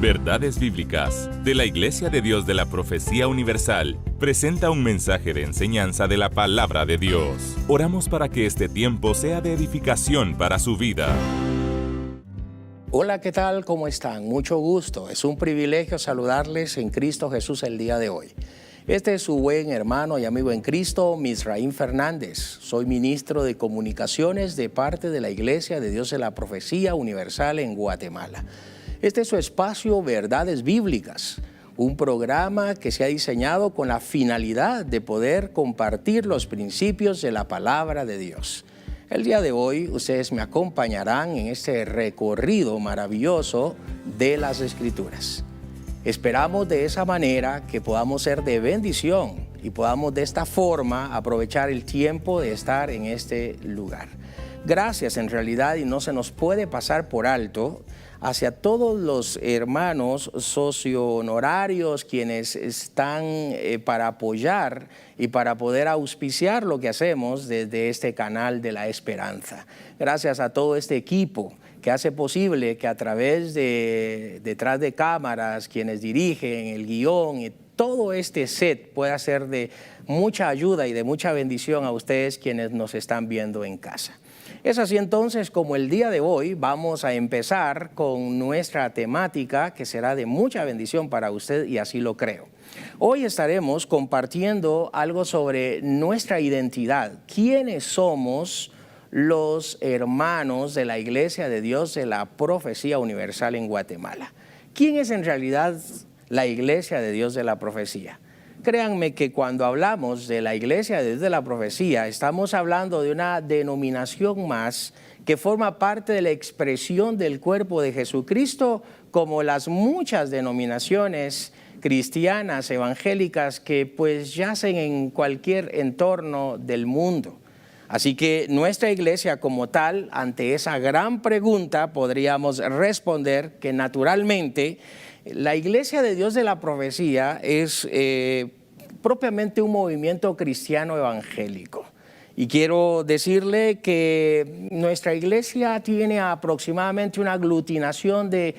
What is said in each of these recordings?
Verdades Bíblicas, de la Iglesia de Dios de la Profecía Universal, presenta un mensaje de enseñanza de la Palabra de Dios. Oramos para que este tiempo sea de edificación para su vida. Hola, ¿qué tal? ¿Cómo están? Mucho gusto. Es un privilegio saludarles en Cristo Jesús el día de hoy. Este es su buen hermano y amigo en Cristo, Misraín Fernández. Soy ministro de Comunicaciones de parte de la Iglesia de Dios de la Profecía Universal en Guatemala. Este es su espacio Verdades Bíblicas, un programa que se ha diseñado con la finalidad de poder compartir los principios de la Palabra de Dios. El día de hoy ustedes me acompañarán en este recorrido maravilloso de las Escrituras. Esperamos de esa manera que podamos ser de bendición y podamos de esta forma aprovechar el tiempo de estar en este lugar. Gracias en realidad, y no se nos puede pasar por alto, hacia todos los hermanos socio-honorarios quienes están para apoyar y para poder auspiciar lo que hacemos desde este canal de la esperanza. Gracias a todo este equipo que hace posible que a través de detrás de cámaras, quienes dirigen el guión y todo este set pueda ser de mucha ayuda y de mucha bendición a ustedes quienes nos están viendo en casa. Es así entonces como el día de hoy vamos a empezar con nuestra temática que será de mucha bendición para usted, y así lo creo. Hoy estaremos compartiendo algo sobre nuestra identidad. ¿Quiénes somos los hermanos de la Iglesia de Dios de la Profecía Universal en Guatemala? ¿Quién es en realidad la Iglesia de Dios de la Profecía? Créanme que cuando hablamos de la Iglesia de Dios de la Profecía, estamos hablando de una denominación más que forma parte de la expresión del cuerpo de Jesucristo, como las muchas denominaciones cristianas, evangélicas, que pues yacen en cualquier entorno del mundo. Así que nuestra iglesia como tal, ante esa gran pregunta, podríamos responder que naturalmente la Iglesia de Dios de la Profecía es propiamente un movimiento cristiano evangélico. Y quiero decirle que nuestra iglesia tiene aproximadamente una aglutinación de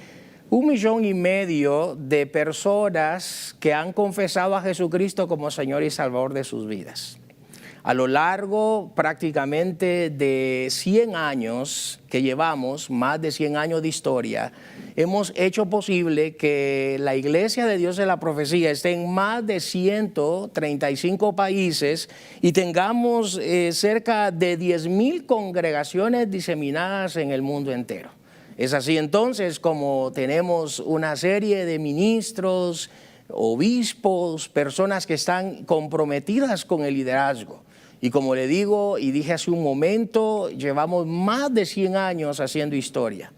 1,5 millones de personas que han confesado a Jesucristo como Señor y Salvador de sus vidas. A lo largo prácticamente de 100 años que llevamos, más de 100 años de historia, hemos hecho posible que la Iglesia de Dios de la Profecía esté en más de 135 países y tengamos cerca de 10,000 congregaciones diseminadas en el mundo entero. Es así entonces como tenemos una serie de ministros, obispos, personas que están comprometidas con el liderazgo. Y como le digo y dije hace un momento, llevamos más de 100 años haciendo historia.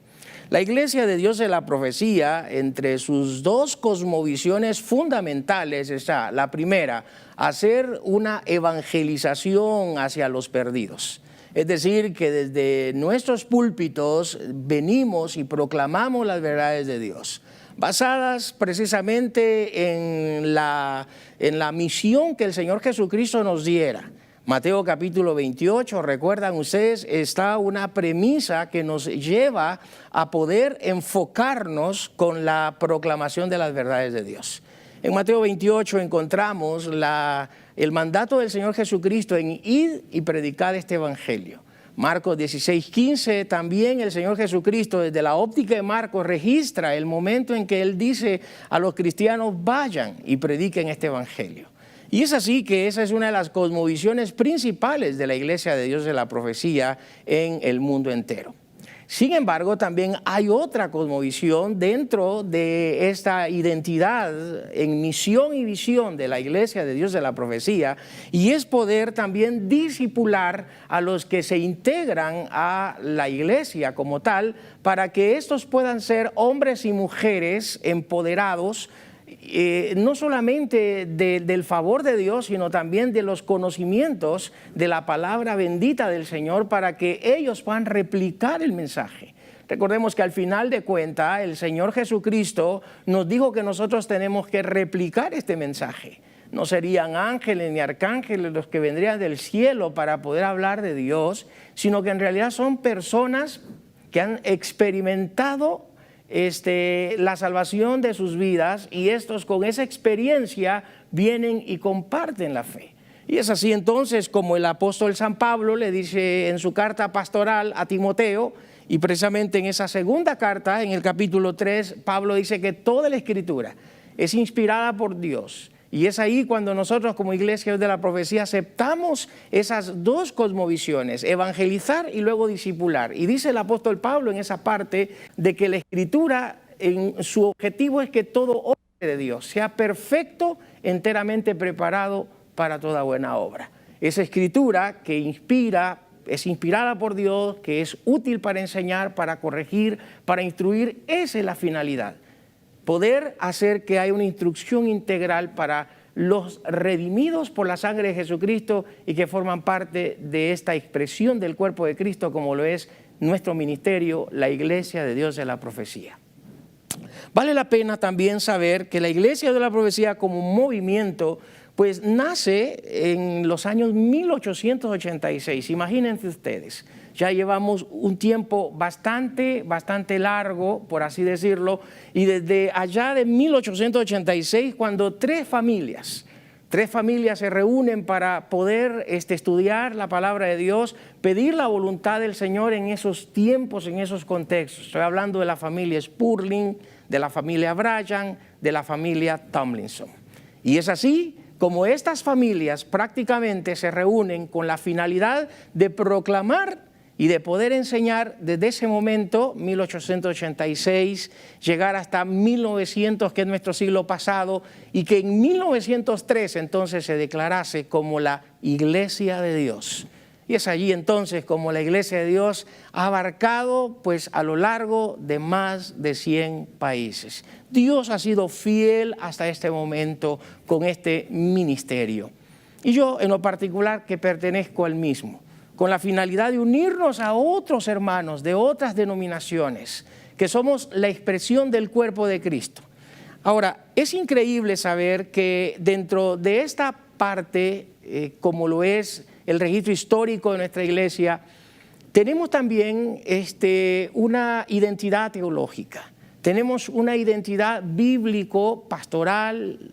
La Iglesia de Dios de la Profecía, entre sus dos cosmovisiones fundamentales está, la primera, hacer una evangelización hacia los perdidos. Es decir, que desde nuestros púlpitos venimos y proclamamos las verdades de Dios, basadas precisamente en la misión que el Señor Jesucristo nos diera. Mateo capítulo 28, recuerdan ustedes, está una premisa que nos lleva a poder enfocarnos con la proclamación de las verdades de Dios. En Mateo 28 encontramos el mandato del Señor Jesucristo en ir y predicar este evangelio. Marcos 16:15, también el Señor Jesucristo, desde la óptica de Marcos, registra el momento en que Él dice a los cristianos: vayan y prediquen este evangelio. Y es así que esa es una de las cosmovisiones principales de la Iglesia de Dios de la Profecía en el mundo entero. Sin embargo, también hay otra cosmovisión dentro de esta identidad en misión y visión de la Iglesia de Dios de la Profecía, y es poder también discipular a los que se integran a la Iglesia como tal, para que estos puedan ser hombres y mujeres empoderados, no solamente del favor de Dios, sino también de los conocimientos de la palabra bendita del Señor, para que ellos puedan replicar el mensaje. Recordemos que al final de cuentas el Señor Jesucristo nos dijo que nosotros tenemos que replicar este mensaje. No serían ángeles ni arcángeles los que vendrían del cielo para poder hablar de Dios, sino que en realidad son personas que han experimentado la salvación de sus vidas, y estos con esa experiencia vienen y comparten la fe. Y es así entonces como el apóstol San Pablo le dice en su carta pastoral a Timoteo, y precisamente en esa segunda carta, en el capítulo 3, Pablo dice que toda la Escritura es inspirada por Dios. Y es ahí cuando nosotros como Iglesia de la Profecía aceptamos esas dos cosmovisiones, evangelizar y luego discipular. Y dice el apóstol Pablo en esa parte de que la Escritura, en su objetivo es que todo hombre de Dios sea perfecto, enteramente preparado para toda buena obra. Esa Escritura que inspira, es inspirada por Dios, que es útil para enseñar, para corregir, para instruir, esa es la finalidad. Poder hacer que haya una instrucción integral para los redimidos por la sangre de Jesucristo y que forman parte de esta expresión del cuerpo de Cristo, como lo es nuestro ministerio, la Iglesia de Dios de la Profecía. Vale la pena también saber que la Iglesia de la Profecía como movimiento pues nace en los años 1886, imagínense ustedes. Ya llevamos un tiempo bastante largo, por así decirlo, y desde allá de 1886, cuando tres familias se reúnen para poder estudiar la palabra de Dios, pedir la voluntad del Señor en esos tiempos, en esos contextos. Estoy hablando de la familia Spurling, de la familia Bryan, de la familia Tomlinson. Y es así como estas familias prácticamente se reúnen con la finalidad de proclamar y de poder enseñar desde ese momento, 1886, llegar hasta 1900, que es nuestro siglo pasado, y que en 1903 entonces se declarase como la Iglesia de Dios. Y es allí entonces como la Iglesia de Dios ha abarcado pues a lo largo de más de 100 países. Dios ha sido fiel hasta este momento con este ministerio. Y yo en lo particular que pertenezco al mismo, con la finalidad de unirnos a otros hermanos de otras denominaciones, que somos la expresión del cuerpo de Cristo. Ahora, es increíble saber que dentro de esta parte, como lo es el registro histórico de nuestra iglesia, tenemos también una identidad teológica. Tenemos una identidad bíblico, pastoral,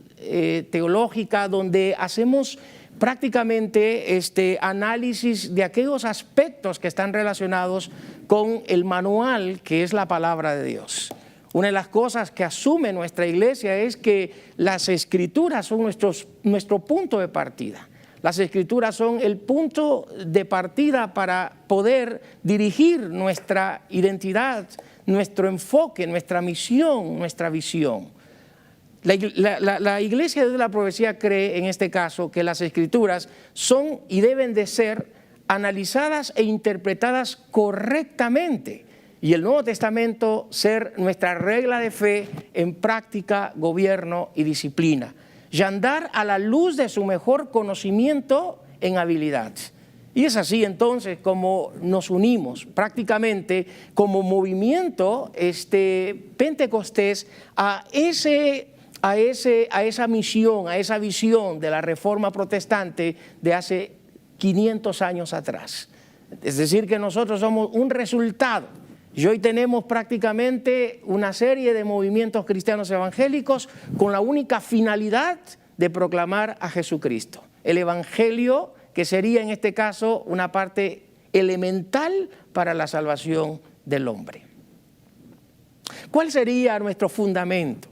teológica, donde hacemos prácticamente análisis de aquellos aspectos que están relacionados con el manual que es la palabra de Dios. Una de las cosas que asume nuestra iglesia es que las Escrituras son nuestro punto de partida. Las Escrituras son el punto de partida para poder dirigir nuestra identidad, nuestro enfoque, nuestra misión, nuestra visión. La Iglesia de la Profecía cree en este caso que las Escrituras son y deben de ser analizadas e interpretadas correctamente, y el Nuevo Testamento ser nuestra regla de fe en práctica, gobierno y disciplina, y andar a la luz de su mejor conocimiento en habilidad. Y es así entonces como nos unimos prácticamente como movimiento pentecostés a esa misión, a esa visión de la Reforma Protestante de hace 500 años atrás. Es decir, que nosotros somos un resultado. Y hoy tenemos prácticamente una serie de movimientos cristianos evangélicos con la única finalidad de proclamar a Jesucristo. El Evangelio, que sería en este caso una parte elemental para la salvación del hombre. ¿Cuál sería nuestro fundamento?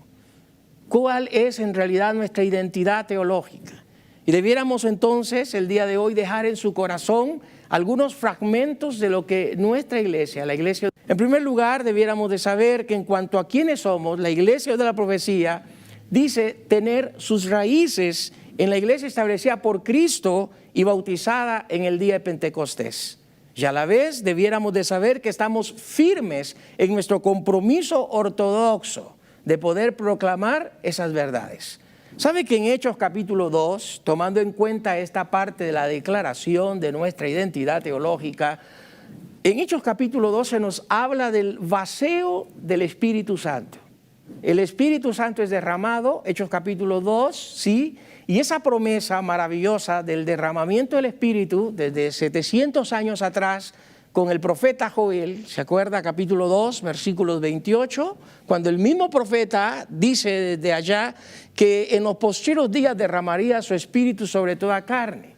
¿Cuál es en realidad nuestra identidad teológica? Y debiéramos entonces el día de hoy dejar en su corazón algunos fragmentos de lo que nuestra iglesia, la iglesia. En primer lugar, debiéramos de saber que en cuanto a quiénes somos, la Iglesia de la Profecía dice tener sus raíces en la iglesia establecida por Cristo y bautizada en el día de Pentecostés. Y a la vez debiéramos de saber que estamos firmes en nuestro compromiso ortodoxo de poder proclamar esas verdades. ¿Sabe que en Hechos capítulo 2, tomando en cuenta esta parte de la declaración de nuestra identidad teológica, en Hechos capítulo 2 se nos habla del vacío del Espíritu Santo? El Espíritu Santo es derramado, Hechos capítulo 2, sí, y esa promesa maravillosa del derramamiento del Espíritu desde 700 años atrás con el profeta Joel, ¿se acuerda? Capítulo 2, versículos 28, cuando el mismo profeta dice desde allá que en los postreros días derramaría su espíritu sobre toda carne.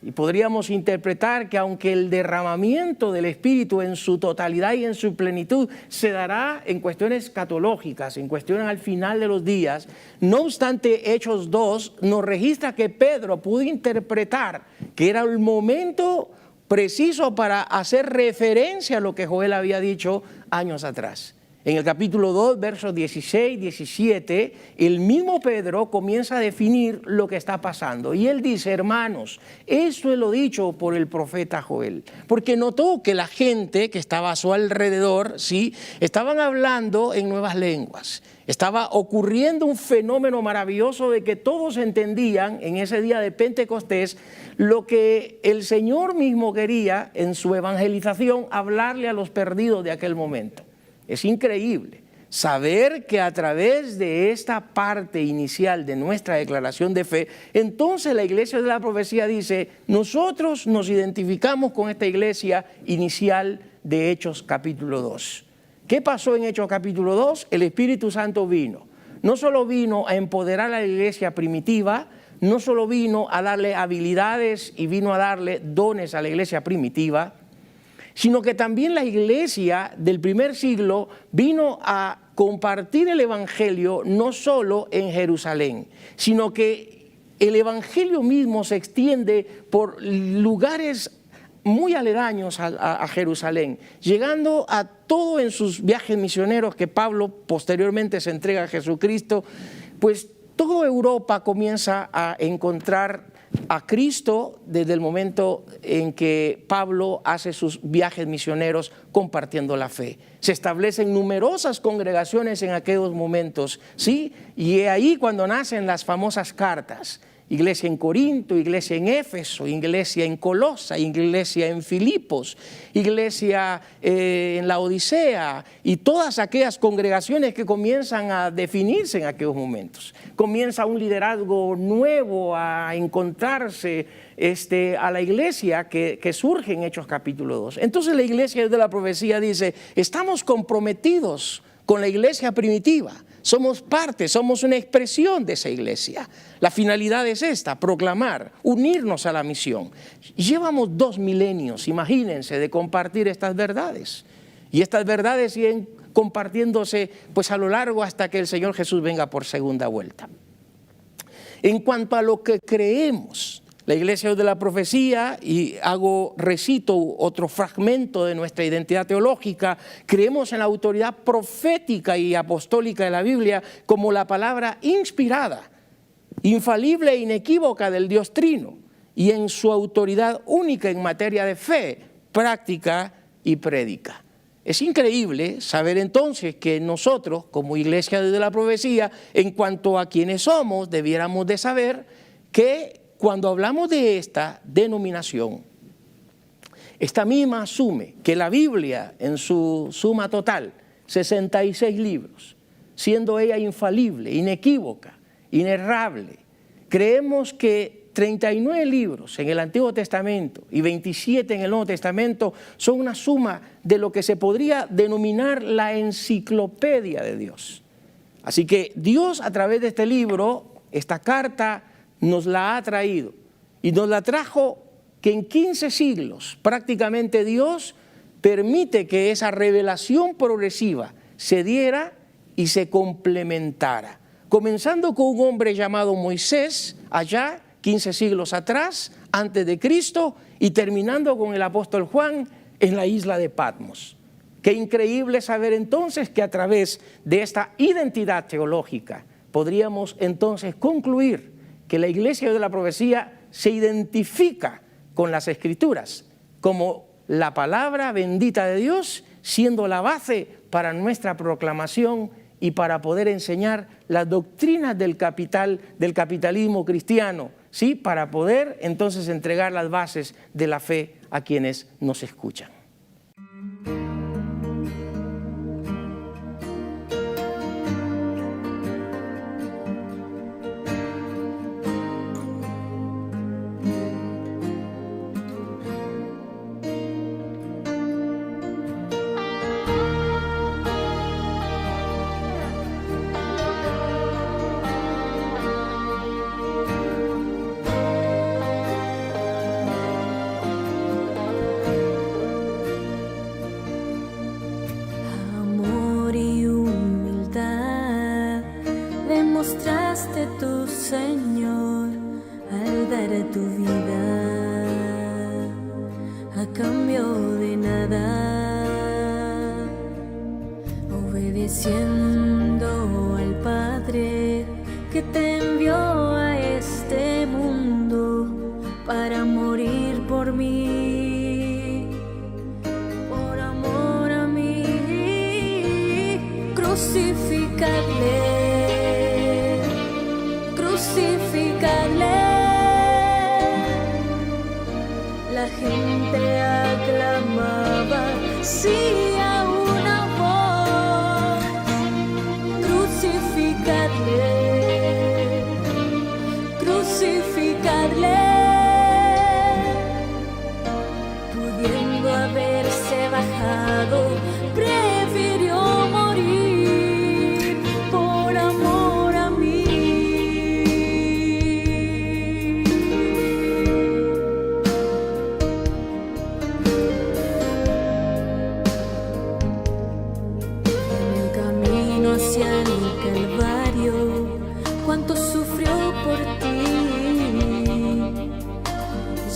Y podríamos interpretar que aunque el derramamiento del Espíritu en su totalidad y en su plenitud se dará en cuestiones escatológicas, en cuestiones al final de los días, no obstante Hechos 2 nos registra que Pedro pudo interpretar que era el momento preciso para hacer referencia a lo que Joel había dicho años atrás. En el capítulo 2, versos 16, 17, el mismo Pedro comienza a definir lo que está pasando. Y él dice, hermanos, esto es lo dicho por el profeta Joel. Porque notó que la gente que estaba a su alrededor, ¿sí?, estaban hablando en nuevas lenguas. Estaba ocurriendo un fenómeno maravilloso de que todos entendían en ese día de Pentecostés lo que el Señor mismo quería en su evangelización hablarle a los perdidos de aquel momento. Es increíble saber que a través de esta parte inicial de nuestra declaración de fe, entonces la iglesia de la profecía dice, nosotros nos identificamos con esta iglesia inicial de Hechos capítulo 2. ¿Qué pasó en Hechos capítulo 2? El Espíritu Santo vino. No solo vino a empoderar a la iglesia primitiva, no solo vino a darle habilidades y vino a darle dones a la iglesia primitiva, sino que también la iglesia del primer siglo vino a compartir el evangelio no solo en Jerusalén, sino que el evangelio mismo se extiende por lugares muy aledaños a Jerusalén, llegando a todo en sus viajes misioneros que Pablo posteriormente se entrega a Jesucristo, pues toda Europa comienza a encontrar a Cristo desde el momento en que Pablo hace sus viajes misioneros compartiendo la fe. Se establecen numerosas congregaciones en aquellos momentos, ¿sí? Y es ahí cuando nacen las famosas cartas. Iglesia en Corinto, iglesia en Éfeso, iglesia en Colosa, iglesia en Filipos, iglesia en la Odisea y todas aquellas congregaciones que comienzan a definirse en aquellos momentos. Comienza un liderazgo nuevo a encontrarse a la iglesia que surge en Hechos capítulo 2. Entonces la iglesia de la profecía dice, estamos comprometidos con la iglesia primitiva. Somos parte, somos una expresión de esa iglesia. La finalidad es esta, proclamar, unirnos a la misión. Llevamos 2 milenios, imagínense, de compartir estas verdades. Y estas verdades siguen compartiéndose pues a lo largo hasta que el Señor Jesús venga por segunda vuelta. En cuanto a lo que creemos, la iglesia de la profecía, y recito otro fragmento de nuestra identidad teológica, creemos en la autoridad profética y apostólica de la Biblia como la palabra inspirada, infalible e inequívoca del Dios Trino, y en su autoridad única en materia de fe, práctica y prédica. Es increíble saber entonces que nosotros, como iglesia de la profecía, en cuanto a quienes somos, debiéramos de saber que cuando hablamos de esta denominación, esta misma asume que la Biblia en su suma total, 66 libros, siendo ella infalible, inequívoca, inerrable, creemos que 39 libros en el Antiguo Testamento y 27 en el Nuevo Testamento son una suma de lo que se podría denominar la enciclopedia de Dios. Así que Dios a través de este libro, esta carta, nos la ha traído y nos la trajo que en 15 siglos prácticamente Dios permite que esa revelación progresiva se diera y se complementara. Comenzando con un hombre llamado Moisés, allá 15 siglos atrás, antes de Cristo, y terminando con el apóstol Juan en la isla de Patmos. Qué increíble saber entonces que a través de esta identidad teológica podríamos entonces concluir que la iglesia de la profecía se identifica con las Escrituras como la palabra bendita de Dios, siendo la base para nuestra proclamación y para poder enseñar las doctrinas del capitalismo cristiano, ¿sí? Para poder entonces entregar las bases de la fe a quienes nos escuchan. que te envió a este mundo para morir por mí, por amor a mí. Crucificarle, crucificarle. La gente aclamaba, sí, a una voz. Crucificarle, crucificarle. Pudiendo haberse bajado, prefirió morir por amor a mí. En el camino hacia el Calvario, cuánto sufrió por ti.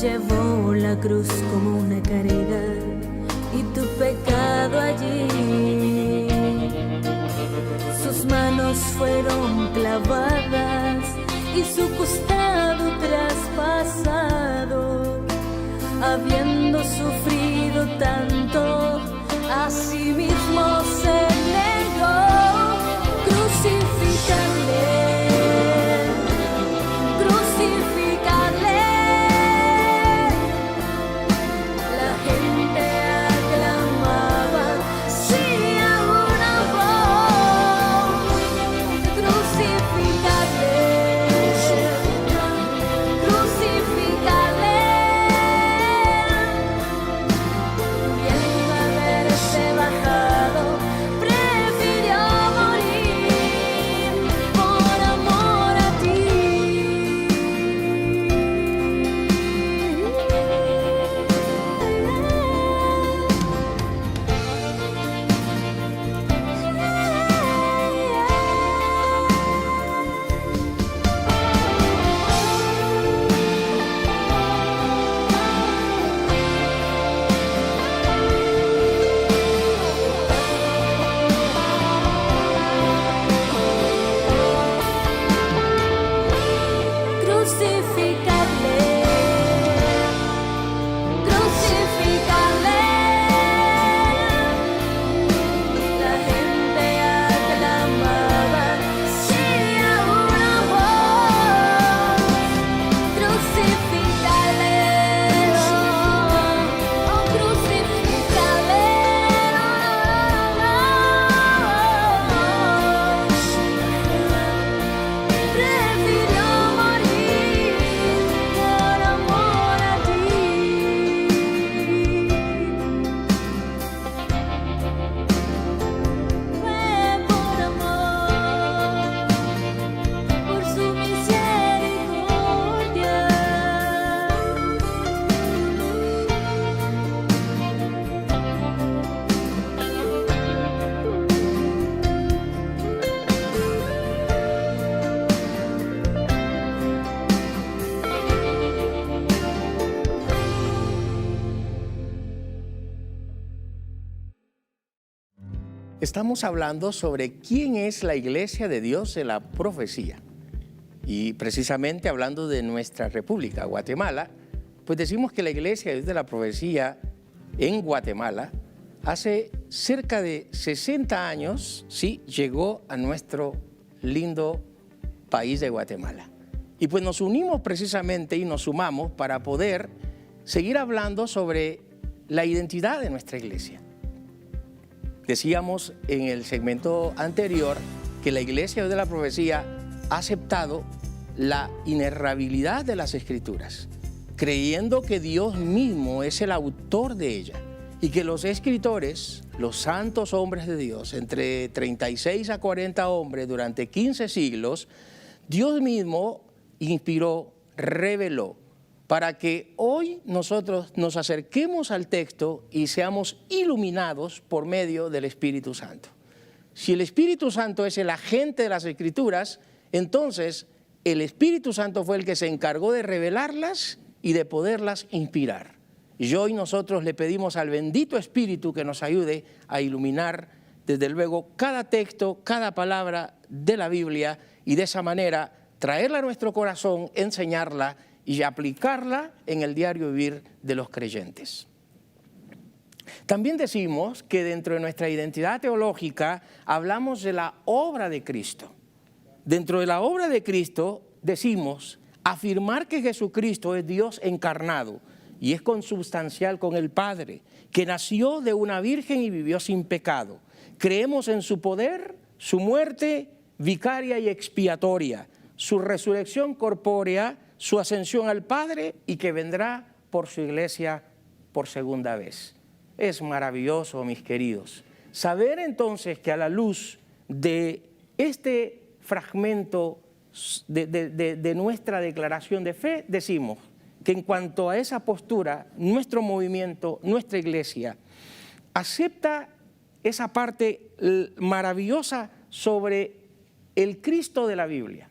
Llevó la cruz como una carga y tu pecado allí. Sus manos fueron clavadas y su costado traspasado. Habiendo sufrido tanto, a sí mismo se negó. Crucificarle, crucificarle. La gente aclamaba, sí, a una voz. Crucificarle, crucificarle. Pudiendo haberse bajado, prefirió morir por amor a ti. Crucificarle, crucificarle. La gente aclamaba, sí, a una voz. Crucificarle, oh, crucificarle. Prefirió morir por amor a ti. Fue por amor, por su misericordia. Estamos hablando sobre quién es la Iglesia de Dios de la Profecía. Y precisamente hablando de nuestra República, Guatemala, pues decimos que la Iglesia de Dios de la Profecía en Guatemala hace cerca de 60 años, sí, llegó a nuestro lindo país de Guatemala. Y pues nos unimos precisamente y nos sumamos para poder seguir hablando sobre la identidad de nuestra iglesia. Decíamos en el segmento anterior que la Iglesia de la Profecía ha aceptado la inerrabilidad de las Escrituras, creyendo que Dios mismo es el autor de ella y que los escritores, los santos hombres de Dios, entre 36 a 40 hombres durante 15 siglos, Dios mismo inspiró, reveló, para que hoy nosotros nos acerquemos al texto y seamos iluminados por medio del Espíritu Santo. Si el Espíritu Santo es el agente de las Escrituras, entonces el Espíritu Santo fue el que se encargó de revelarlas y de poderlas inspirar. Y hoy nosotros le pedimos al bendito Espíritu que nos ayude a iluminar desde luego, cada texto, cada palabra de la Biblia y de esa manera traerla a nuestro corazón, enseñarla y aplicarla en el diario vivir de los creyentes. También decimos que dentro de nuestra identidad teológica hablamos de la obra de Cristo. Dentro de la obra de Cristo decimos afirmar que Jesucristo es Dios encarnado y es consubstancial con el Padre, que nació de una virgen y vivió sin pecado. Creemos en su poder, su muerte vicaria y expiatoria, su resurrección corpórea, su ascensión al Padre y que vendrá por su iglesia por segunda vez. Es maravilloso, mis queridos, saber entonces que a la luz de este fragmento de nuestra declaración de fe, decimos que en cuanto a esa postura, nuestro movimiento, nuestra iglesia, acepta esa parte maravillosa sobre el Cristo de la Biblia,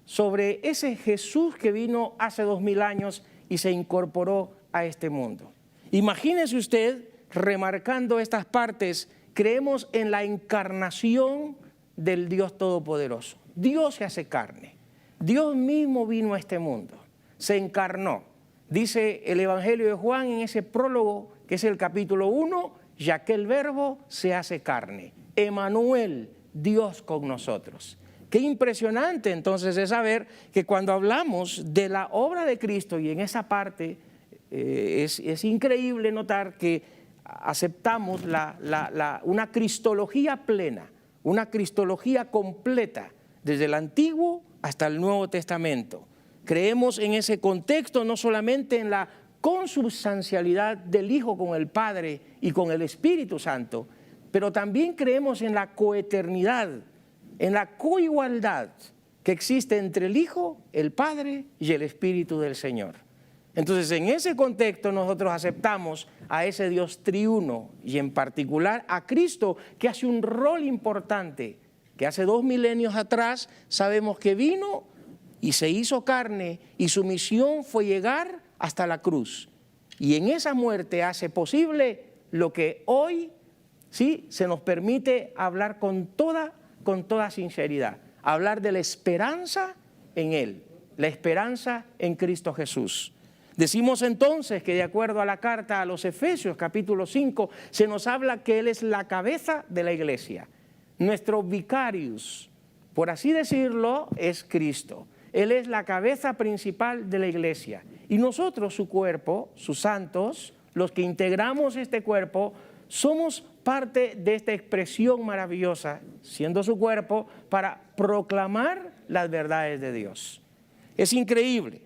sobre ese Jesús que vino hace 2000 años y se incorporó a este mundo. Imagínese usted, remarcando estas partes, creemos en la encarnación del Dios Todopoderoso. Dios se hace carne. Dios mismo vino a este mundo, se encarnó. Dice el Evangelio de Juan en ese prólogo, que es el capítulo 1, ya que el Verbo se hace carne. Emmanuel, Dios con nosotros. Qué impresionante entonces es saber que cuando hablamos de la obra de Cristo y en esa parte es increíble notar que aceptamos una cristología plena, una cristología completa, desde el Antiguo hasta el Nuevo Testamento. Creemos en ese contexto no solamente en la consubstancialidad del Hijo con el Padre y con el Espíritu Santo, pero también creemos en la coeternidad, en la coigualdad que existe entre el Hijo, el Padre y el Espíritu del Señor. Entonces, en ese contexto nosotros aceptamos a ese Dios triuno y en particular a Cristo, que hace un rol importante, que hace 2 milenios atrás sabemos que vino y se hizo carne y su misión fue llegar hasta la cruz. Y en esa muerte hace posible lo que hoy sí se nos permite hablar con toda sinceridad, hablar de la esperanza en Él, la esperanza en Cristo Jesús. Decimos entonces que de acuerdo a la carta a los Efesios capítulo 5 se nos habla que Él es la cabeza de la iglesia. Nuestro vicarius, por así decirlo, es Cristo. Él es la cabeza principal de la iglesia. Y nosotros, su cuerpo, sus santos, los que integramos este cuerpo, somos parte de esta expresión maravillosa, siendo su cuerpo, para proclamar las verdades de Dios. Es increíble.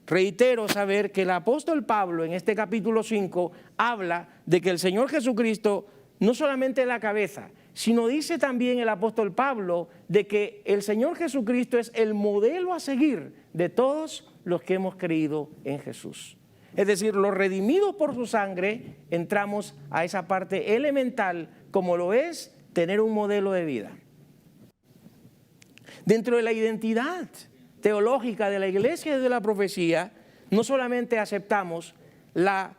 Reitero saber que el apóstol Pablo en este capítulo 5 habla de que el Señor Jesucristo no solamente es la cabeza, sino dice también el apóstol Pablo de que el Señor Jesucristo es el modelo a seguir de todos los que hemos creído en Jesús. Es decir, los redimidos por su sangre entramos a esa parte elemental como lo es tener un modelo de vida. Dentro de la identidad teológica de la iglesia y de la profecía, no solamente aceptamos la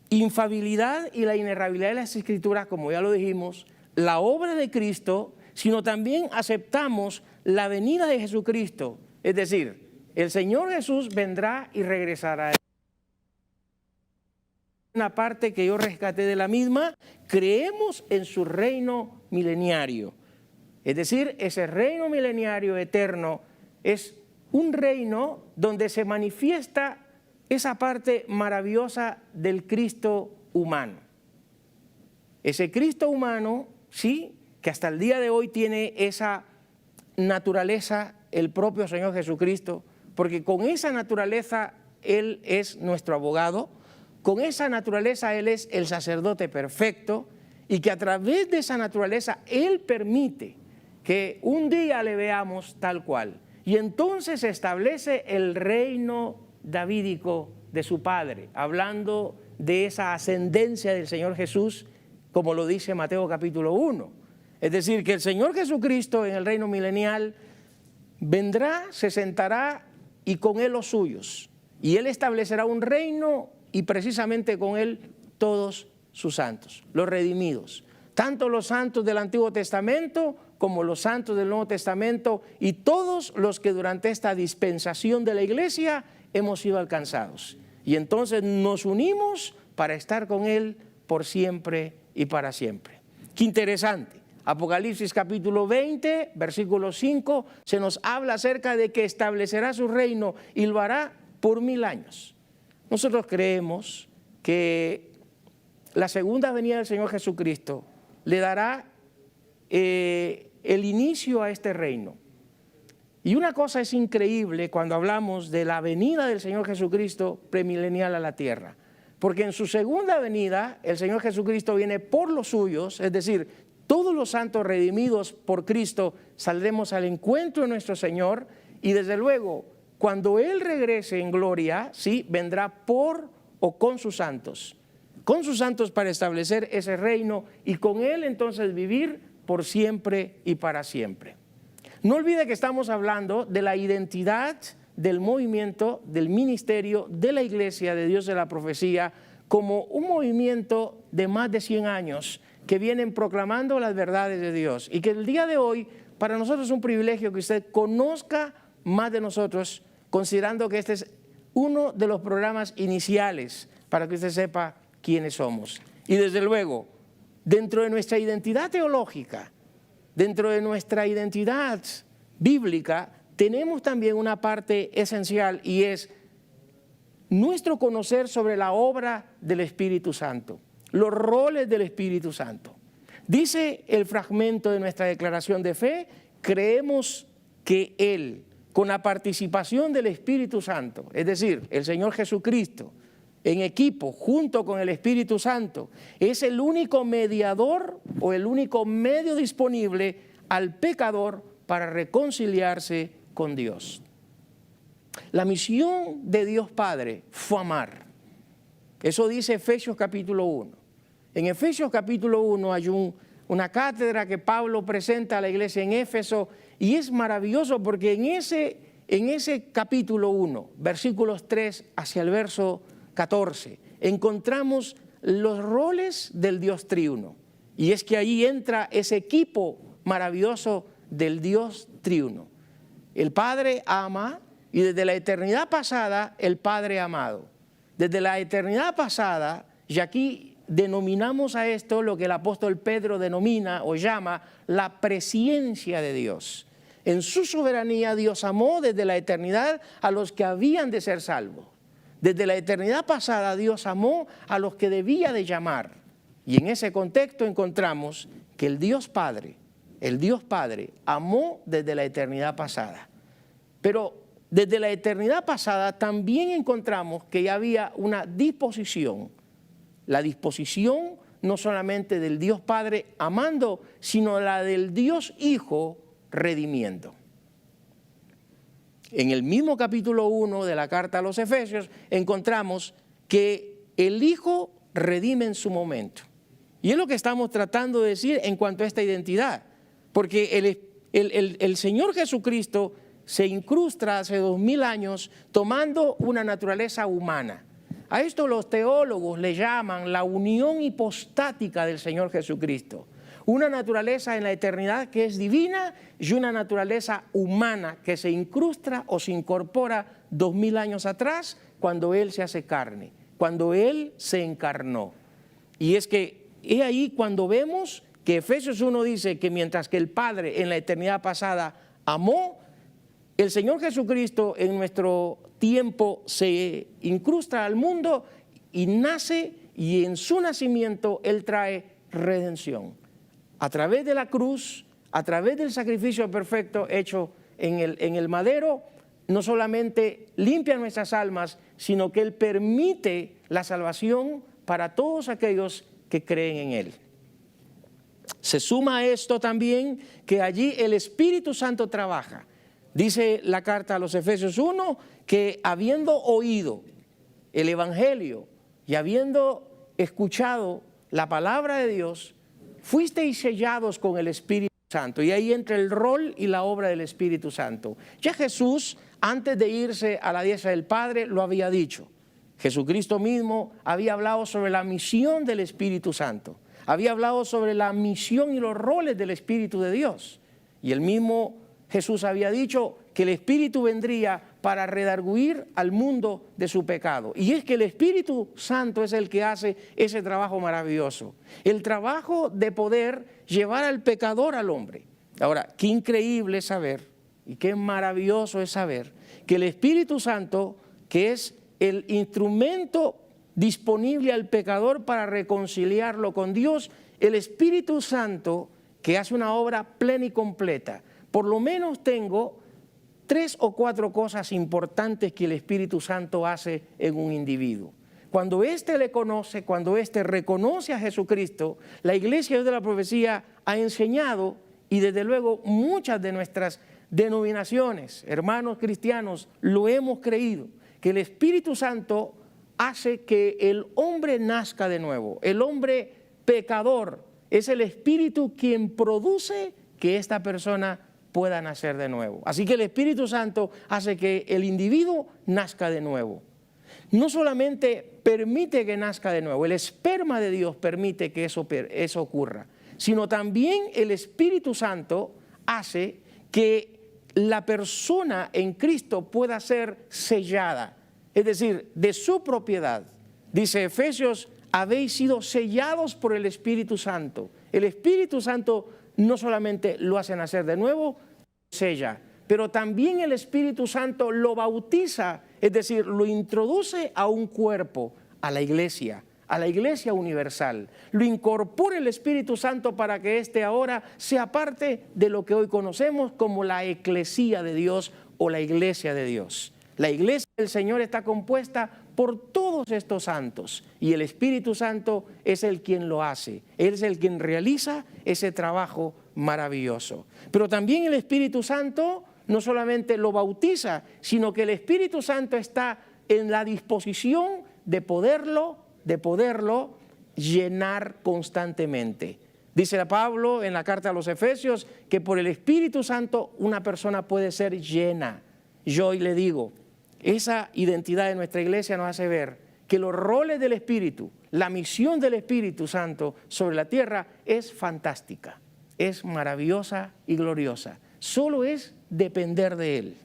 infalibilidad y la inerrabilidad de las Escrituras, como ya lo dijimos, la obra de Cristo, sino también aceptamos la venida de Jesucristo. Es decir, el Señor Jesús vendrá y regresará. Una parte que yo rescaté de la misma, creemos en su reino mileniario. Es decir, ese reino mileniario eterno es un reino donde se manifiesta esa parte maravillosa del Cristo humano. Ese Cristo humano, sí, que hasta el día de hoy tiene esa naturaleza, el propio Señor Jesucristo, porque con esa naturaleza Él es nuestro abogado, con esa naturaleza Él es el sacerdote perfecto y que a través de esa naturaleza Él permite que un día le veamos tal cual. Y entonces se establece el reino davídico de su Padre, hablando de esa ascendencia del Señor Jesús, como lo dice Mateo capítulo 1. Es decir, que el Señor Jesucristo en el reino milenial vendrá, se sentará y con Él los suyos. Y Él establecerá un reino y precisamente con Él todos sus santos, los redimidos. tanto los santos del Antiguo Testamento como los santos del Nuevo Testamento y todos los que durante esta dispensación de la iglesia hemos sido alcanzados. Y entonces nos unimos para estar con Él por siempre y para siempre. Qué interesante. Apocalipsis capítulo 20, versículo 5, se nos habla acerca de que establecerá su reino y lo hará por 1000 años. Nosotros creemos que la segunda venida del Señor Jesucristo le dará el inicio a este reino. Y una cosa es increíble cuando hablamos de la venida del Señor Jesucristo premilenial a la tierra, porque en su segunda venida el Señor Jesucristo viene por los suyos, es decir, todos los santos redimidos por Cristo saldremos al encuentro de nuestro Señor y desde luego cuando Él regrese en gloria, sí, vendrá por o con sus santos para establecer ese reino y con Él entonces vivir por siempre y para siempre. No olvide que estamos hablando de la identidad del movimiento, del ministerio, de la Iglesia de Dios de la Profecía, como un movimiento de más de 100 años que vienen proclamando las verdades de Dios y que el día de hoy para nosotros es un privilegio que usted conozca más de nosotros, considerando que este es uno de los programas iniciales para que usted sepa quiénes somos. Y desde luego, dentro de nuestra identidad teológica, dentro de nuestra identidad bíblica, tenemos también una parte esencial y es nuestro conocer sobre la obra del Espíritu Santo, los roles del Espíritu Santo. Dice el fragmento de nuestra declaración de fe, creemos que Él, con la participación del Espíritu Santo, es decir, el Señor Jesucristo, en equipo, junto con el Espíritu Santo, es el único mediador o el único medio disponible al pecador para reconciliarse con Dios. La misión de Dios Padre fue amar. Eso dice Efesios capítulo 1. En Efesios capítulo 1 hay una cátedra que Pablo presenta a la iglesia en Éfeso y es maravilloso porque en ese capítulo 1, versículos 3 hacia el verso 14, encontramos los roles del Dios triuno. Y es que ahí entra ese equipo maravilloso del Dios triuno. El Padre ama y desde la eternidad pasada el Padre ha amado. Desde la eternidad pasada, y aquí denominamos a esto lo que el apóstol Pedro denomina o llama la presciencia de Dios. En su soberanía Dios amó desde la eternidad a los que habían de ser salvos. Desde la eternidad pasada Dios amó a los que debía de llamar. Y en ese contexto encontramos que el Dios Padre amó desde la eternidad pasada. Pero desde la eternidad pasada también encontramos que ya había una disposición. La disposición no solamente del Dios Padre amando, sino la del Dios Hijo redimiendo. En el mismo capítulo 1 de la carta a los Efesios encontramos que el Hijo redime en su momento. Y es lo que estamos tratando de decir en cuanto a esta identidad. Porque el Señor Jesucristo se incrusta hace 2000 años tomando una naturaleza humana. A esto los teólogos le llaman la unión hipostática del Señor Jesucristo. Una naturaleza en la eternidad que es divina y una naturaleza humana que se incrusta o se incorpora 2000 años atrás cuando Él se hace carne, cuando Él se encarnó. Y es que es ahí cuando vemos que Efesios 1 dice que mientras que el Padre en la eternidad pasada amó, el Señor Jesucristo en nuestro tiempo se incrusta al mundo y nace, y en su nacimiento Él trae redención. A través de la cruz, a través del sacrificio perfecto hecho en el madero, no solamente limpia nuestras almas, sino que Él permite la salvación para todos aquellos que creen en Él. Se suma a esto también que allí el Espíritu Santo trabaja. Dice la carta a los Efesios 1 que habiendo oído el Evangelio y habiendo escuchado la palabra de Dios, fuisteis sellados con el Espíritu Santo. Y ahí entra el rol y la obra del Espíritu Santo. Ya Jesús, antes de irse a la diestra del Padre, lo había dicho. Jesucristo mismo había hablado sobre la misión del Espíritu Santo. había hablado sobre la misión y los roles del Espíritu de Dios. Y el mismo Jesús había dicho que el Espíritu vendría para redarguir al mundo de su pecado. Y es que el Espíritu Santo es el que hace ese trabajo maravilloso. El trabajo de poder llevar al pecador al hombre. Ahora, qué increíble es saber y qué maravilloso es saber que el Espíritu Santo, que es el instrumento disponible al pecador para reconciliarlo con Dios, el Espíritu Santo que hace una obra plena y completa. Por lo menos tengo 3 o 4 cosas importantes que el Espíritu Santo hace en un individuo. Cuando éste le conoce, cuando éste reconoce a Jesucristo, la Iglesia de la Profecía ha enseñado, y desde luego muchas de nuestras denominaciones, hermanos cristianos, lo hemos creído, que el Espíritu Santo hace que el hombre nazca de nuevo. El hombre pecador es el Espíritu quien produce que esta persona pueda nacer de nuevo. Así que el Espíritu Santo hace que el individuo nazca de nuevo. No solamente permite que nazca de nuevo, el esperma de Dios permite que eso ocurra, sino también el Espíritu Santo hace que la persona en Cristo pueda ser sellada, es decir, de su propiedad. Dice Efesios, habéis sido sellados por el Espíritu Santo. El Espíritu Santo no solamente lo hace nacer de nuevo, sella, pero también el Espíritu Santo lo bautiza, es decir, lo introduce a un cuerpo, a la iglesia universal. Lo incorpora el Espíritu Santo para que éste ahora sea parte de lo que hoy conocemos como la eclesía de Dios o la iglesia de Dios. La iglesia del Señor está compuesta por todos estos santos y el Espíritu Santo es el quien lo hace. Él es el quien realiza ese trabajo maravilloso. Pero también el Espíritu Santo no solamente lo bautiza, sino que el Espíritu Santo está en la disposición de poderlo llenar constantemente. Dice Pablo en la carta a los Efesios que por el Espíritu Santo una persona puede ser llena. Yo hoy le digo, esa identidad de nuestra iglesia nos hace ver que los roles del Espíritu, la misión del Espíritu Santo sobre la tierra es fantástica, es maravillosa y gloriosa. Solo es depender de Él.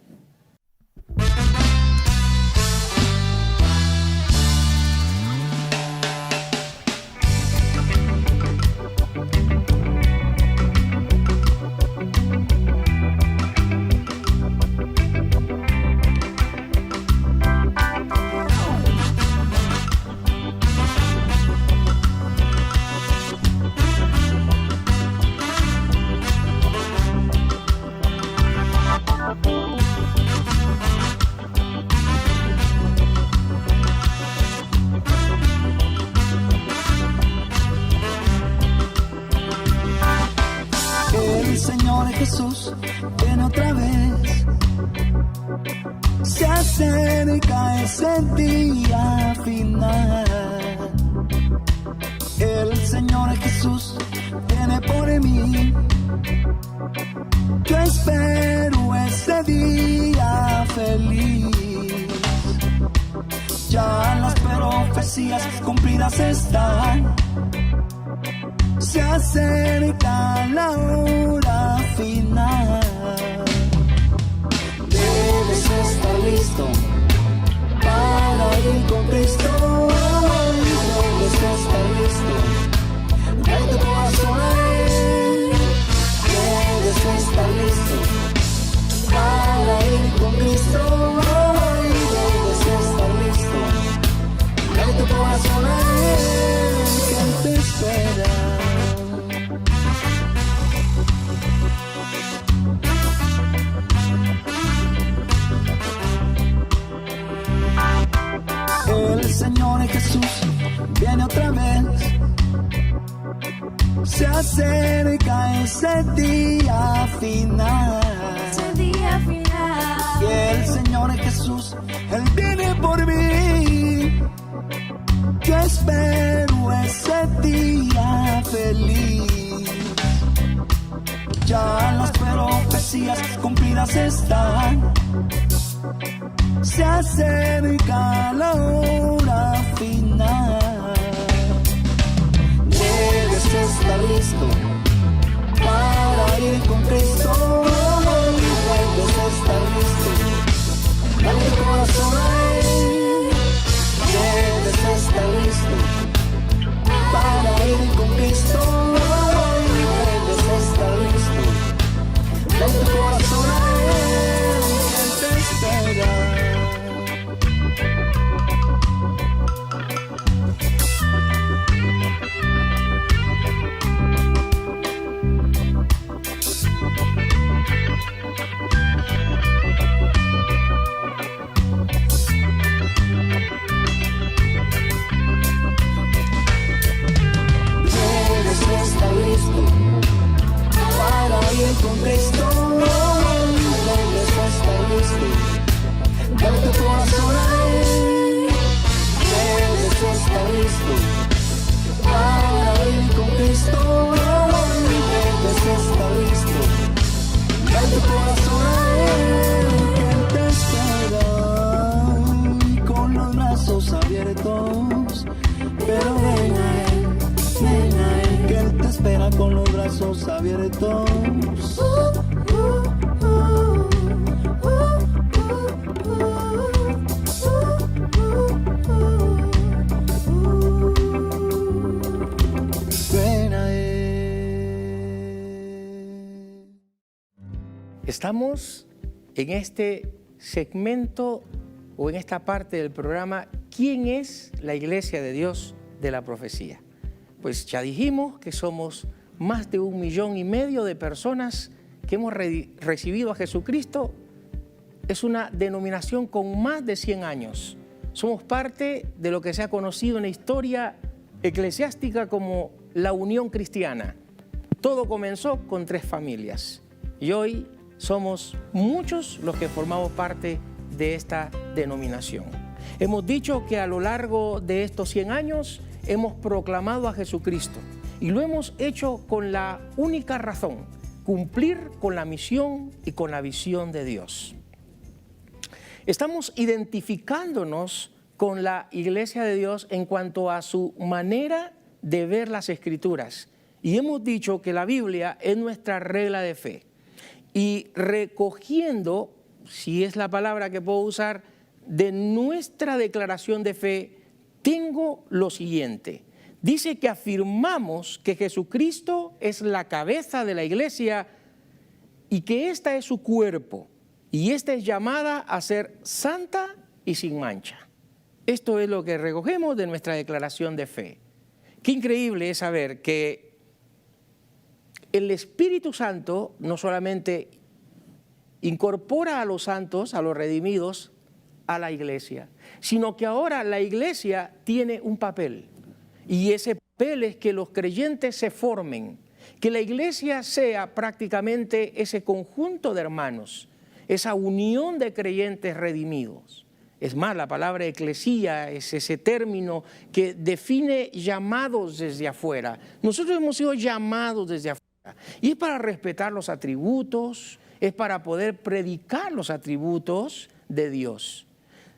Jesús viene otra vez, se acerca ese día final. El Señor Jesús viene por mí, yo espero ese día feliz. Ya las profecías cumplidas están, se acerca la hora final. Debes estar listo para ir con Cristo. Debes estar listo, dale tu corazón a Él. Debes estar listo para ir con Cristo. Debes estar listo, dale tu corazón a Él, que Él te espera. El Señor Jesús viene otra vez, se acerca ese día final. Y el Señor Jesús, Él viene por mí, yo espero ese día feliz. Ya las profecías cumplidas están, se acerca la hora final. Debes está listo para ir con Cristo. Debes estar listo. Dale tu corazón a Él. Debes estar listo para ir con Cristo. Debes estar listo. Dale tu corazón a Él. Él te espera. Con Cristo, debes estar listo. Dale tu corazón a Él. Debes estar listo para ir con Cristo. Debes estar listo. Dale tu corazón a Él, que Él te espera con los brazos abiertos. Pero ven a Él, que Él te espera con los brazos abiertos. Ven a Él. Estamos en este segmento o en esta parte del programa, ¿quién es la Iglesia de Dios de la Profecía? Pues ya dijimos que somos más de 1,5 millones de personas que hemos recibido a Jesucristo. Es una denominación con más de 100 años. Somos parte de lo que se ha conocido en la historia eclesiástica como la Unión Cristiana. Todo comenzó con 3 familias y hoy somos muchos los que formamos parte de esta denominación. Hemos dicho que a lo largo de estos 100 años hemos proclamado a Jesucristo y lo hemos hecho con la única razón: cumplir con la misión y con la visión de Dios. Estamos identificándonos con la Iglesia de Dios en cuanto a su manera de ver las Escrituras y hemos dicho que la Biblia es nuestra regla de fe y recogiendo, si es la palabra que puedo usar, de nuestra declaración de fe, tengo lo siguiente. Dice que afirmamos que Jesucristo es la cabeza de la iglesia y que ésta es su cuerpo y ésta es llamada a ser santa y sin mancha. Esto es lo que recogemos de nuestra declaración de fe. Qué increíble es saber que el Espíritu Santo no solamente incorpora a los santos, a los redimidos, a la iglesia, sino que ahora la iglesia tiene un papel y ese papel es que los creyentes se formen, que la iglesia sea prácticamente ese conjunto de hermanos, esa unión de creyentes redimidos. Es más, la palabra eclesía es ese término que define llamados desde afuera. Nosotros hemos sido llamados desde afuera y es para respetar los atributos, es para poder predicar los atributos de Dios.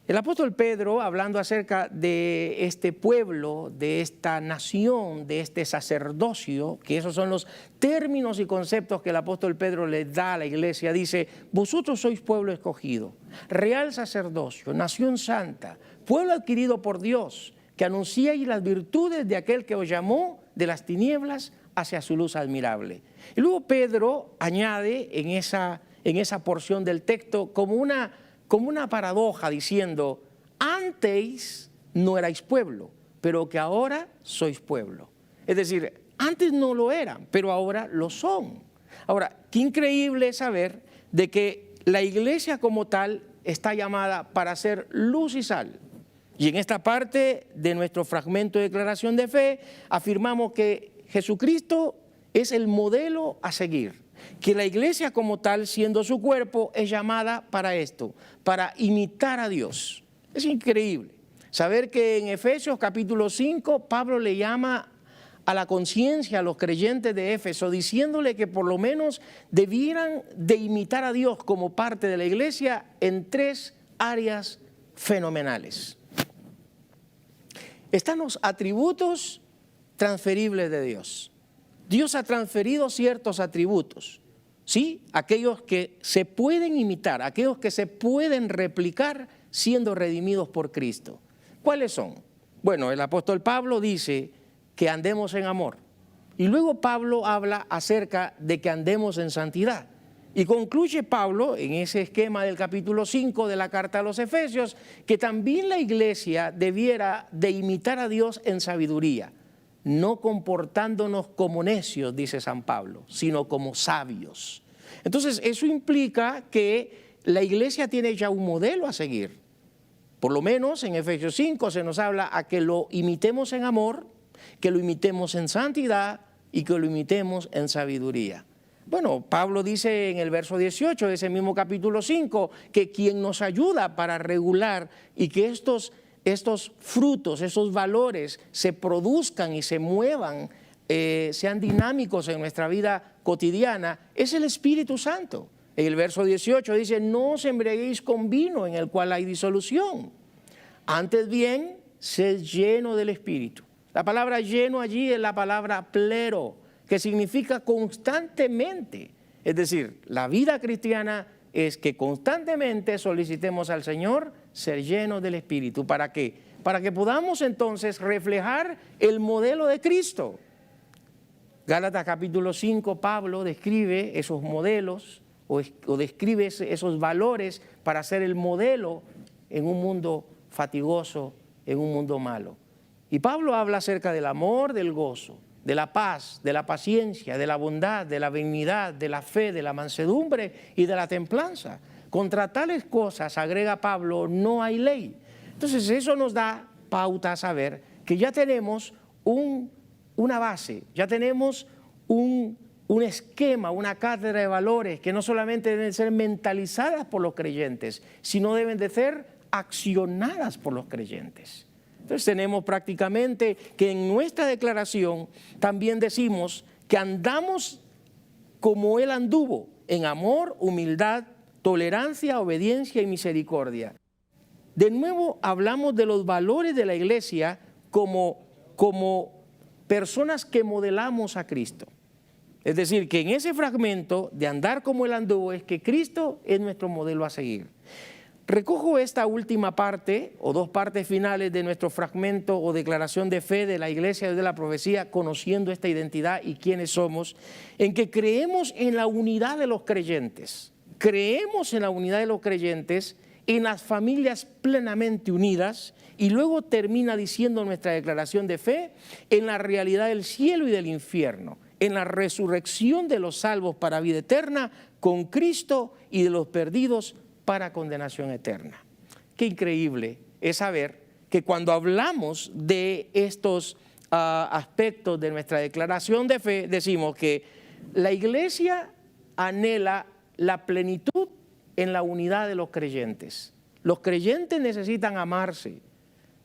El apóstol Pedro, hablando acerca de este pueblo, de esta nación, de este sacerdocio, que esos son los términos y conceptos que el apóstol Pedro le da a la iglesia, dice: vosotros sois pueblo escogido, real sacerdocio, nación santa, pueblo adquirido por Dios, que anunciáis las virtudes de aquel que os llamó de las tinieblas hacia su luz admirable. Y luego Pedro añade en esa porción del texto como una paradoja diciendo: antes no erais pueblo, pero que ahora sois pueblo. Es decir, antes no lo eran, pero ahora lo son. Ahora, qué increíble es saber de que la iglesia como tal está llamada para ser luz y sal. Y en esta parte de nuestro fragmento de declaración de fe afirmamos que Jesucristo es el modelo a seguir, que la iglesia como tal, siendo su cuerpo, es llamada para esto, para imitar a Dios. Es increíble saber que en Efesios capítulo 5, Pablo le llama a la conciencia a los creyentes de Éfeso, diciéndole que por lo menos debieran de imitar a Dios como parte de la iglesia en 3 áreas fenomenales. Están los atributos transferibles de Dios. Dios ha transferido ciertos atributos, ¿sí? Aquellos que se pueden imitar, aquellos que se pueden replicar siendo redimidos por Cristo. ¿Cuáles son? Bueno, el apóstol Pablo dice que andemos en amor. Y luego Pablo habla acerca de que andemos en santidad. Y concluye Pablo en ese esquema del capítulo 5 de la carta a los Efesios que también la iglesia debiera de imitar a Dios en sabiduría, no comportándonos como necios, dice San Pablo, sino como sabios. Entonces eso implica que la iglesia tiene ya un modelo a seguir. Por lo menos en Efesios 5 se nos habla a que lo imitemos en amor, que lo imitemos en santidad y que lo imitemos en sabiduría. Bueno, Pablo dice en el verso 18 de ese mismo capítulo 5 que quien nos ayuda para regular y que estos frutos, esos valores se produzcan y se muevan, sean dinámicos en nuestra vida cotidiana, es el Espíritu Santo. En el verso 18 dice, no os embriaguéis con vino en el cual hay disolución, antes bien, sed lleno del Espíritu. La palabra lleno allí es la palabra plero, que significa constantemente. Es decir, la vida cristiana es que constantemente solicitemos al Señor ser llenos del Espíritu. ¿Para qué? Para que podamos entonces reflejar el modelo de Cristo. Gálatas capítulo 5, Pablo describe esos modelos o describe esos valores para ser el modelo en un mundo fatigoso, en un mundo malo. Y Pablo habla acerca del amor, del gozo, de la paz, de la paciencia, de la bondad, de la benignidad, de la fe, de la mansedumbre y de la templanza. Contra tales cosas, agrega Pablo, no hay ley. Entonces eso nos da pauta a saber que ya tenemos una base, ya tenemos un esquema, una cátedra de valores que no solamente deben ser mentalizadas por los creyentes, sino deben de ser accionadas por los creyentes. Entonces tenemos prácticamente que en nuestra declaración también decimos que andamos como Él anduvo, en amor, humildad, tolerancia, obediencia y misericordia. De nuevo hablamos de los valores de la iglesia como personas que modelamos a Cristo. Es decir, que en ese fragmento de andar como Él anduvo es que Cristo es nuestro modelo a seguir. Recojo esta última parte o dos partes finales de nuestro fragmento o declaración de fe de la Iglesia de la Profecía, conociendo esta identidad y quiénes somos, en que creemos en la unidad de los creyentes. Creemos en la unidad de los creyentes, en las familias plenamente unidas, y luego termina diciendo nuestra declaración de fe en la realidad del cielo y del infierno, en la resurrección de los salvos para vida eterna con Cristo y de los perdidos para condenación eterna. Qué increíble es saber que cuando hablamos de estos aspectos de nuestra declaración de fe, decimos que la iglesia anhela la plenitud en la unidad de los creyentes. Los creyentes necesitan amarse.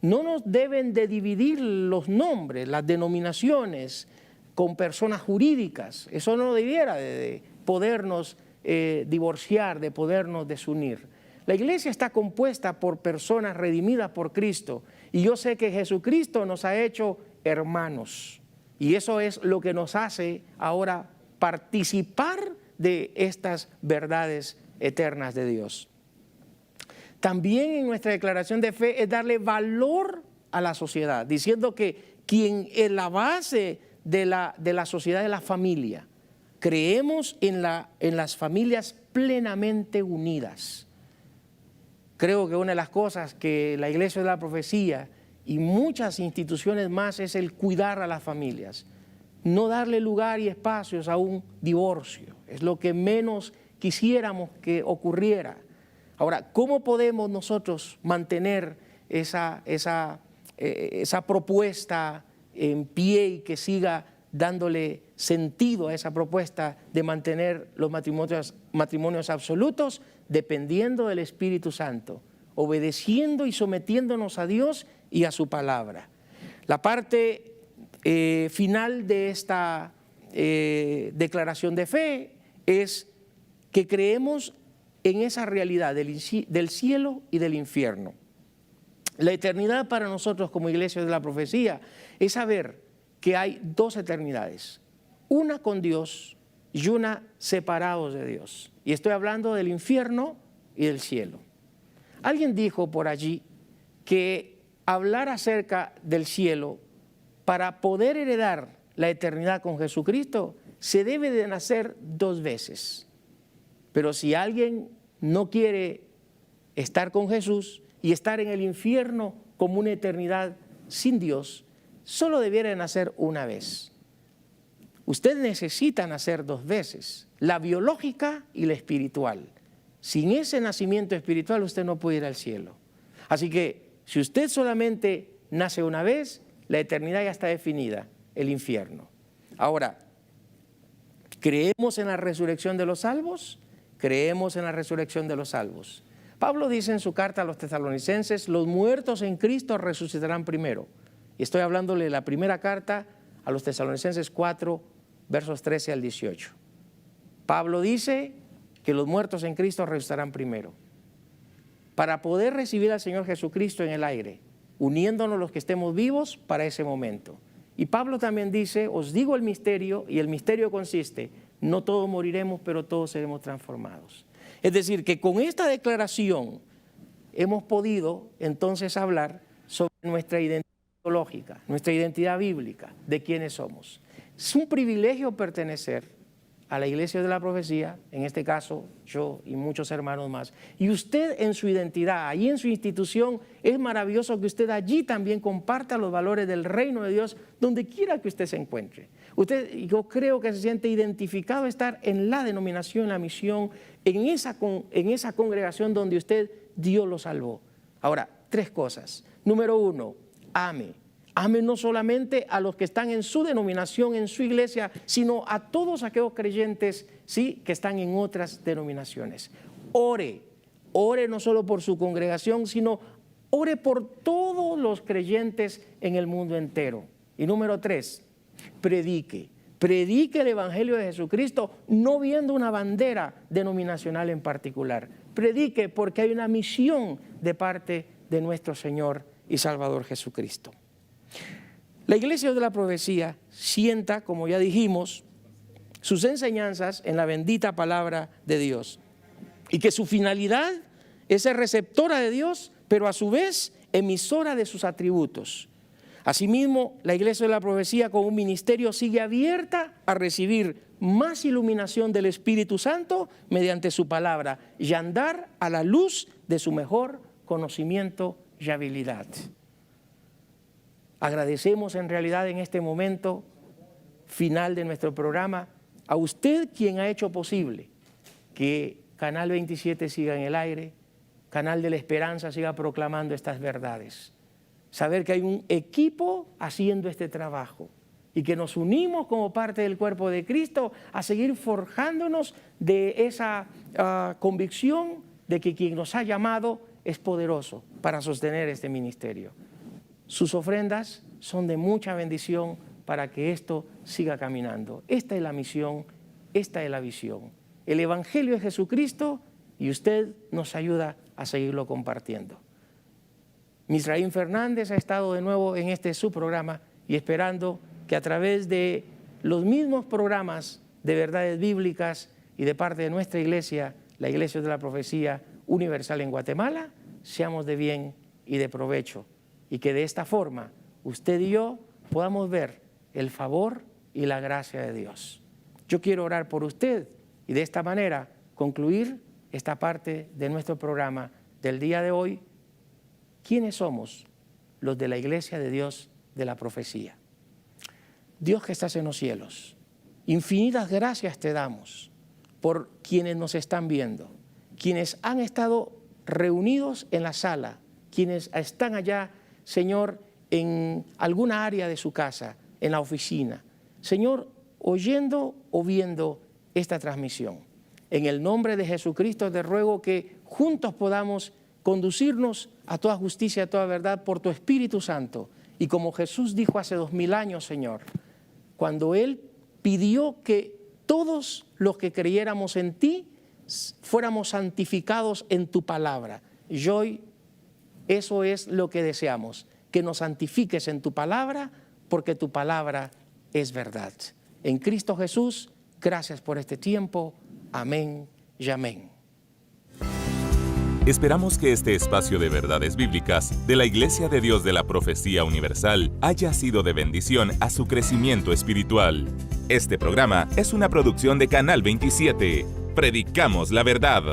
No nos deben de dividir los nombres, las denominaciones con personas jurídicas. Eso no debiera de podernos divorciar, de podernos desunir. La iglesia está compuesta por personas redimidas por Cristo y yo sé que Jesucristo nos ha hecho hermanos y eso es lo que nos hace ahora participar de estas verdades eternas de Dios. También en nuestra declaración de fe es darle valor a la sociedad, diciendo que quien es la base de la sociedad es la familia. Creemos en las familias plenamente unidas. Creo que una de las cosas que la Iglesia de la Profecía y muchas instituciones más es el cuidar a las familias. No darle lugar y espacios a un divorcio. Es lo que menos quisiéramos que ocurriera. Ahora, ¿cómo podemos nosotros mantener esa propuesta en pie y que siga dándole sentido a esa propuesta de mantener los matrimonios absolutos? Dependiendo del Espíritu Santo, obedeciendo y sometiéndonos a Dios y a su palabra. La parte final de esta declaración de fe es que creemos en esa realidad del cielo y del infierno. La eternidad para nosotros como Iglesia de la Profecía es saber que hay dos eternidades. una con Dios y una separados de Dios. Y estoy hablando del infierno y del cielo. Alguien dijo por allí que hablar acerca del cielo, para poder heredar la eternidad con Jesucristo, se debe de nacer 2 veces. Pero si alguien no quiere estar con Jesús y estar en el infierno como una eternidad sin Dios, solo debiera de nacer una vez. Usted necesita nacer 2 veces, la biológica y la espiritual. Sin ese nacimiento espiritual usted no puede ir al cielo. Así que si usted solamente nace una vez, la eternidad ya está definida, el infierno. Ahora, ¿creemos en la resurrección de los salvos? Creemos en la resurrección de los salvos. Pablo dice en su carta a los tesalonicenses, los muertos en Cristo resucitarán primero. Y estoy hablándole de la primera carta a los tesalonicenses 4, versos 13 al 18. Pablo dice que los muertos en Cristo resucitarán primero. Para poder recibir al Señor Jesucristo en el aire, uniéndonos los que estemos vivos para ese momento. Y Pablo también dice, os digo el misterio, y el misterio consiste, no todos moriremos, pero todos seremos transformados. Es decir, que con esta declaración hemos podido entonces hablar sobre nuestra identidad teológica, nuestra identidad bíblica, de quiénes somos. Es un privilegio pertenecer a la Iglesia de la Profecía, en este caso yo y muchos hermanos más. Y usted en su identidad, allí en su institución, es maravilloso que usted allí también comparta los valores del reino de Dios, donde quiera que usted se encuentre. Yo creo que se siente identificado estar en la denominación, la misión, en esa congregación donde usted, Dios lo salvó. Ahora, 3 cosas. Número 1, ame. Ame no solamente a los que están en su denominación, en su iglesia, sino a todos aquellos creyentes, ¿sí?, que están en otras denominaciones. Ore no solo por su congregación, sino ore por todos los creyentes en el mundo entero. Y número 3, predique el Evangelio de Jesucristo, no viendo una bandera denominacional en particular. Predique porque hay una misión de parte de nuestro Señor y Salvador Jesucristo. La Iglesia de la Profecía sienta, como ya dijimos, sus enseñanzas en la bendita palabra de Dios, y que su finalidad es ser receptora de Dios, pero a su vez emisora de sus atributos. Asimismo, la Iglesia de la Profecía como un ministerio sigue abierta a recibir más iluminación del Espíritu Santo mediante su palabra y andar a la luz de su mejor conocimiento y habilidad. Agradecemos en realidad en este momento final de nuestro programa a usted, quien ha hecho posible que Canal 27 siga en el aire, Canal de la Esperanza siga proclamando estas verdades. Saber que hay un equipo haciendo este trabajo y que nos unimos como parte del cuerpo de Cristo a seguir forjándonos de esa convicción de que quien nos ha llamado es poderoso para sostener este ministerio. Sus ofrendas son de mucha bendición para que esto siga caminando. Esta es la misión, esta es la visión. El Evangelio de Jesucristo, y usted nos ayuda a seguirlo compartiendo. Misraín Fernández ha estado de nuevo en este su programa y esperando que a través de los mismos programas de verdades bíblicas y de parte de nuestra iglesia, la Iglesia de la Profecía Universal en Guatemala, seamos de bien y de provecho. Y que de esta forma usted y yo podamos ver el favor y la gracia de Dios. Yo quiero orar por usted y de esta manera concluir esta parte de nuestro programa del día de hoy. ¿Quiénes somos los de la Iglesia de Dios de la Profecía? Dios que estás en los cielos, infinitas gracias te damos por quienes nos están viendo, quienes han estado reunidos en la sala, quienes están allá, Señor, en alguna área de su casa, en la oficina. Señor, oyendo o viendo esta transmisión. En el nombre de Jesucristo te ruego que juntos podamos conducirnos a toda justicia, a toda verdad por tu Espíritu Santo. Y como Jesús dijo hace 2000 años, Señor, cuando Él pidió que todos los que creyéramos en ti fuéramos santificados en tu palabra. Y hoy eso es lo que deseamos, que nos santifiques en tu palabra, porque tu palabra es verdad. en Cristo Jesús. Gracias por este tiempo. Amén y amén. Esperamos que este espacio de verdades bíblicas de la Iglesia de Dios de la Profecía Universal haya sido de bendición a su crecimiento espiritual. Este programa es una producción de Canal 27. Predicamos la verdad.